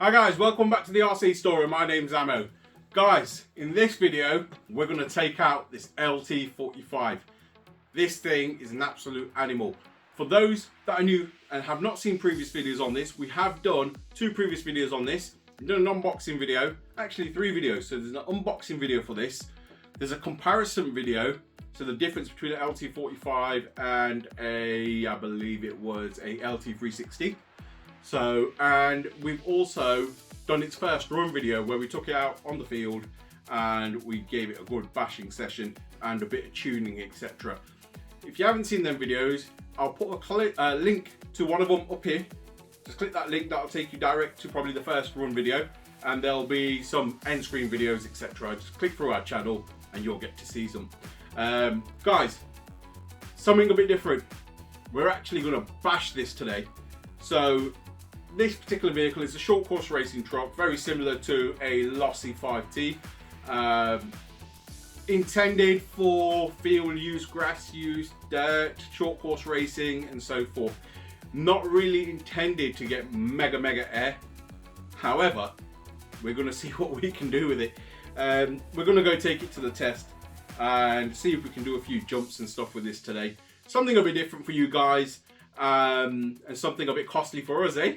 Hi guys, welcome back to the RC Story. My name's Ammo. Guys, in this video, we're going to take out this LT45. This thing is an absolute animal. For those that are new and have not seen previous videos on this, we have done 2 previous videos on this. We've done an unboxing video, actually 3 videos. So there's an unboxing video for this. There's a comparison video, so the difference between an LT45 and I believe it was a LT360. So, and we've also done its first run video where we took it out on the field and we gave it a good bashing session and a bit of tuning, etc. If you haven't seen them videos, I'll put a link to one of them up here. Just click that link, that'll take you direct to probably the first run video, and there'll be some end screen videos, etc. Just click through our channel and you'll get to see some. Guys, something a bit different. We're actually going to bash this today. So this particular vehicle is a short course racing truck, very similar to a Losi 5T. Intended for field use, grass use, dirt, short course racing and so forth. Not really intended to get mega air. However, we're going to see what we can do with it. We're going to go take it to the test and see if we can do a few jumps and stuff with this today. Something a bit different for you guys. And something a bit costly for us, eh?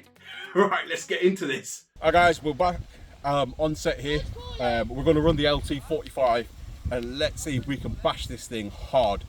Right, let's get into this. Alright guys, we're back on set here. We're going to run the LT45 and let's see if we can bash this thing hard.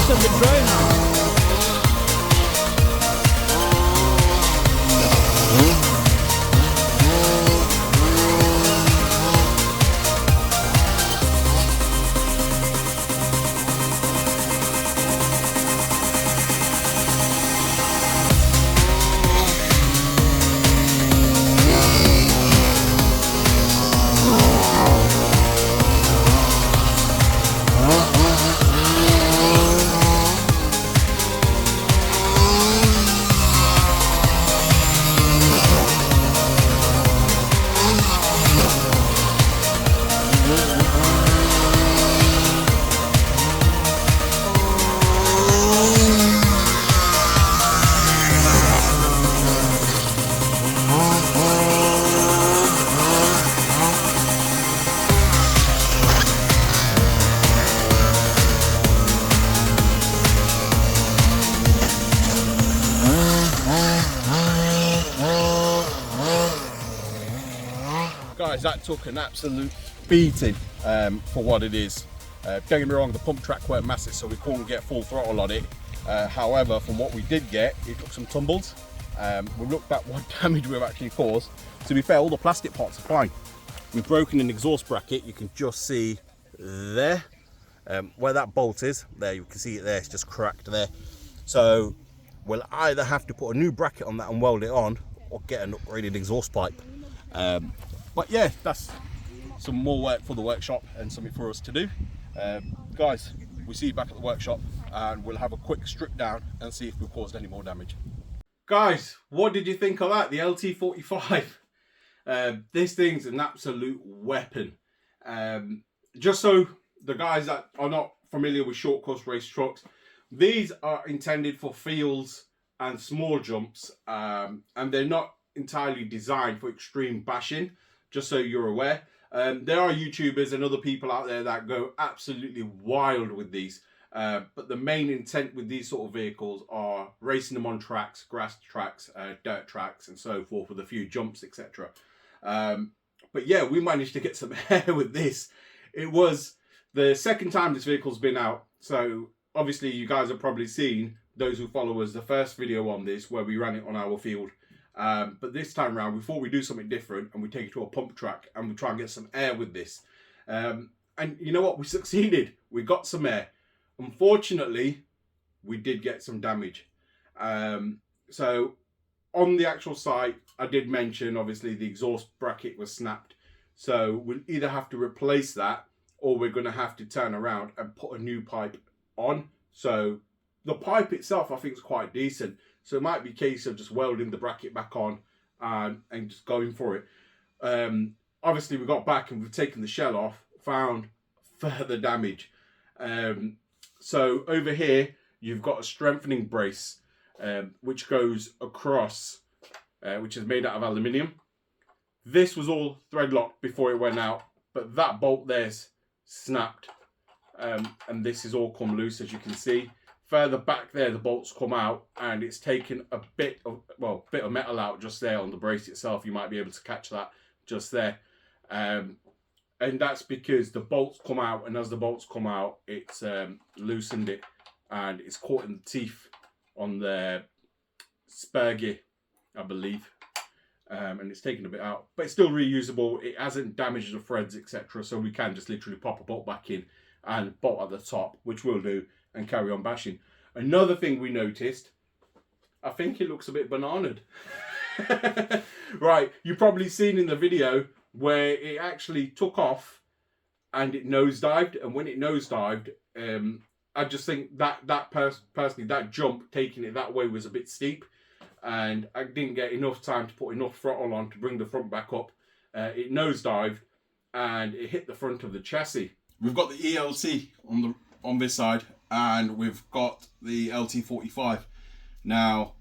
focus of the drone now. Guys, that took an absolute beating for what it is. Don't get me wrong, the pump track weren't massive, so we couldn't get full throttle on it. However, from what we did get, it took some tumbles. We looked at what damage we've actually caused. To be fair, all the plastic parts are fine. We've broken an exhaust bracket. You can just see there where that bolt is. There, you can see it there. It's just cracked there. So we'll either have to put a new bracket on that and weld it on, or get an upgraded exhaust pipe. But yeah, that's some more work for the workshop and something for us to do. Guys, we'll see you back at the workshop and we'll have a quick strip down and see if we've caused any more damage. Guys, what did you think of that? The LT45. This thing's an absolute weapon. Just so the guys that are not familiar with short course race trucks, these are intended for fields and small jumps, and they're not entirely designed for extreme bashing, just so you're aware. There are YouTubers and other people out there that go absolutely wild with these, but the main intent with these sort of vehicles are racing them on tracks, grass tracks, dirt tracks and so forth, with a few jumps, etc. But yeah, we managed to get some air with this. It was the second time this vehicle's been out, so obviously you guys have probably seen, those who follow us, the first video on this where we ran it on our field. But this time around, we thought we'd do something different and we take it to a pump track and we try and get some air with this. And you know what? We succeeded. We got some air. Unfortunately, we did get some damage. So on the actual site, I did mention, obviously, the exhaust bracket was snapped. So we'll either have to replace that or we're going to have to turn around and put a new pipe on. So the pipe itself, I think, is quite decent. So it might be a case of just welding the bracket back on and just going for it. Obviously, we got back and we've taken the shell off, found further damage. So over here, you've got a strengthening brace, which goes across, which is made out of aluminium. This was all thread locked before it went out, but that bolt there's snapped. And this has all come loose, as you can see. Further back there, the bolts come out and it's taken a bit of metal out just there on the brace itself. You might be able to catch that just there. And that's because the bolts come out, and as the bolts come out, it's loosened it and it's caught in the teeth on the spur gear, I believe. And it's taken a bit out, but it's still reusable. It hasn't damaged the threads, etc. So we can just literally pop a bolt back in and bolt at the top, which we'll do, and carry on bashing. Another thing we noticed, I think it looks a bit bananaed. Right, you've probably seen in the video where it actually took off and it nosedived, and when it nosedived, I just think that personally, that jump, taking it that way, was a bit steep, and I didn't get enough time to put enough throttle on to bring the front back up. It nosedived and it hit the front of the chassis. We've got the ELT on this side, and we've got the LT45. Now,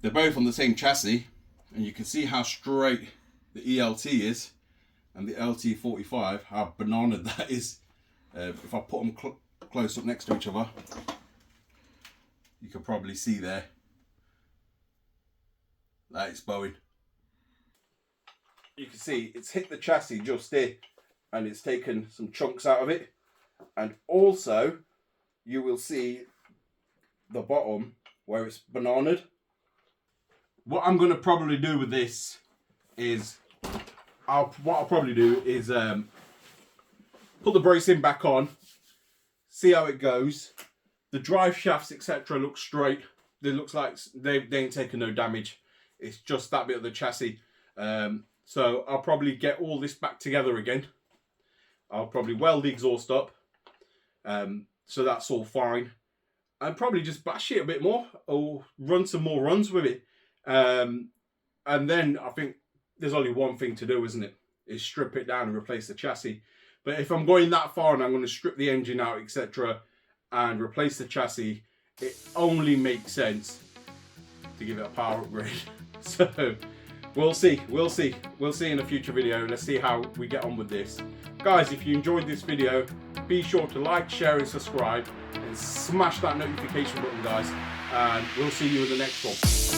they're both on the same chassis, and you can see how straight the ELT is, and the LT45, how banana that is. If I put them close up next to each other, you can probably see there that it's bowing. You can see it's hit the chassis just here, and it's taken some chunks out of it. And also, you will see the bottom where it's bananaed. What I'm going to probably do with this is, what I'll probably do is put the bracing back on, see how it goes. The drive shafts, etc., look straight. It looks like they ain't taking no damage. It's just that bit of the chassis. So I'll probably get all this back together again. I'll probably weld the exhaust up, so that's all fine. And probably just bash it a bit more, or run some more runs with it. And then I think there's only one thing to do, isn't it? Is strip it down and replace the chassis. But if I'm going that far and I'm going to strip the engine out, etc., and replace the chassis, it only makes sense to give it a power upgrade. So we'll see in a future video. Let's see how we get on with this. Guys, if you enjoyed this video, be sure to like, share and subscribe, and smash that notification button, guys, and we'll see you in the next one.